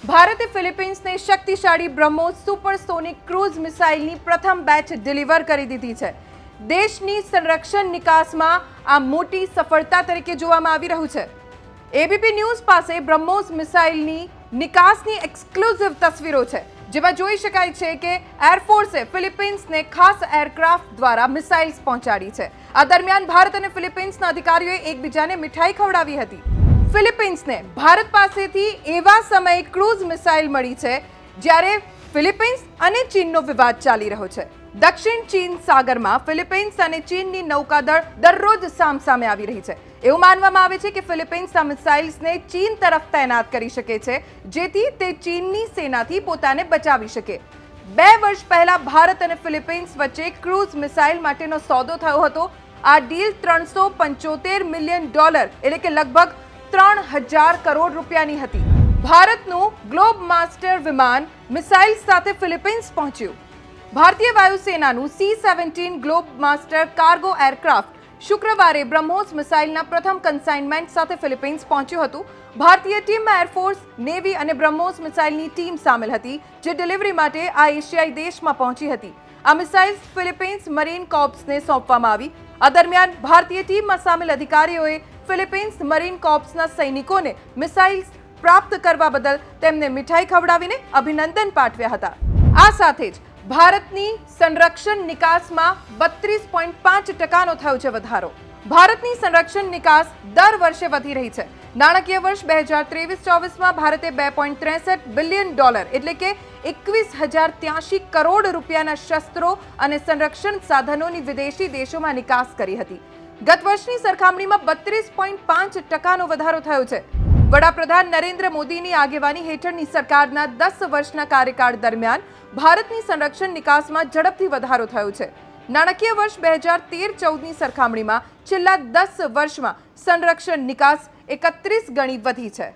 ભારતે ફિલિપિન્સને શક્તિશાળી BrahMos supersonic cruise મિસાઇલની પ્રથમ બેચ ડિલિવર કરી દીધી છે। દેશની સંરક્ષણ નિકાસમાં આ મોટી સફળતા તરીકે જોવામાં આવી રહ્યું છે। એબીપી ન્યૂઝ પાસે બ્રહ્મોસ મિસાઇલની નિકાસની એક્સક્લુઝિવ તસવીરો છે, જેમાં જોઈ શકાય છે કે એરફોર્સે ફિલિપિન્સને ખાસ એરક્રાફ્ટ દ્વારા મિસાઇલ્સ પહોંચાડી છે। આ દરમિયાન ભારત અને ફિલિપિન્સના અધિકારીઓએ એકબીજાને મીઠાઈ ખવડાવી હતી। ફિલિપિન્સને ભારત પાસેથી એવા સમયે ક્રૂઝ મિસાઇલ મળી છે જ્યારે ફિલિપિન્સ અને ચીનનો વિવાદ ચાલી રહ્યો છે। દક્ષિણ ચીન સાગરમાં ફિલિપિન્સ અને ચીનની નૌકાદળ દરરોજ સામસામે આવી રહી છે। એવું માનવામાં આવે છે કે ફિલિપિન્સ આ મિસાઇલ્સને ચીન તરફ તૈનાત કરી શકે છે, જેથી તે ચીનની સેનાથી પોતાને બચાવી શકે। 2 વર્ષ પહેલા ભારત અને ફિલિપિન્સ વચ્ચે ક્રૂઝ મિસાઇલ માટેનો સોદો થયો હતો। આ ડીલ $375 મિલિયન એટલે કે લગભગ 3000 કરોડ રૂપિયાની હતી। ભારતનું ગ્લોબ માસ્ટર વિમાન મિસાઇલ સાથે ફિલિપિન્સ પહોંચ્યું। ભારતીય વાયુસેનાનું C-17 globe master cargo aircraft શુક્રવારે બ્રહ્મોસ મિસાઇલના પ્રથમ કન્સાઇનમેન્ટ સાથે ફિલિપિન્સ પહોંચ્યું હતું। ભારતીય ટીમમાં એરફોર્સ, નેવી અને બ્રહ્મોસ મિસાઇલની ટીમ સામેલ હતી, જે ડિલિવરી માટે આ એશિયાઈ દેશમાં પહોંચી હતી। આ મિસાઇલ્સ ફિલિપિન્સ મરીન કોર્પ્સને સોંપવામાં આવી। આ દરમિયાન ભારતીય ટીમમાં સામેલ અધિકારીઓએ ફિલિપિન્સ મરીન કોર્પ્સના સૈનિકોને મિસાઇલ્સ પ્રાપ્ત કરવા બદલ તેમને મીઠાઈ ખવડાવીને અભિનંદન પાઠવ્યા હતા। આ સાથે જ ભારતની સંરક્ષણ નિકાસમાં 32.5% થયો છે વધારો। ભારતની સંરક્ષણ નિકાસ દર વર્ષે વધી રહી છે। નાણાકીય વર્ષ 2023-24માં ભારતે $2.63 બિલિયન એટલે કે 21,083 કરોડ રૂપિયાના શસ્ત્રો અને સંરક્ષણ સાધનોની વિદેશી દેશોમાં નિકાસ કરી હતી। ગત વર્ષની સરખામણીમાં 32.5%નો વધારો થયો છે। વડાપ્રધાન નરેન્દ્ર મોદીની આગેવાની હેઠળની સરકારના 10 વર્ષના કાર્યકાળ દરમિયાન ભારતની સંરક્ષણ નિકાસમાં ઝડપથી વધારો થયો છે। નાણાકીય વર્ષ 2013-14ની સરખામણીમાં છેલ્લા 10 વર્ષમાં સંરક્ષણ નિકાસ 31 ગણી વધી છે।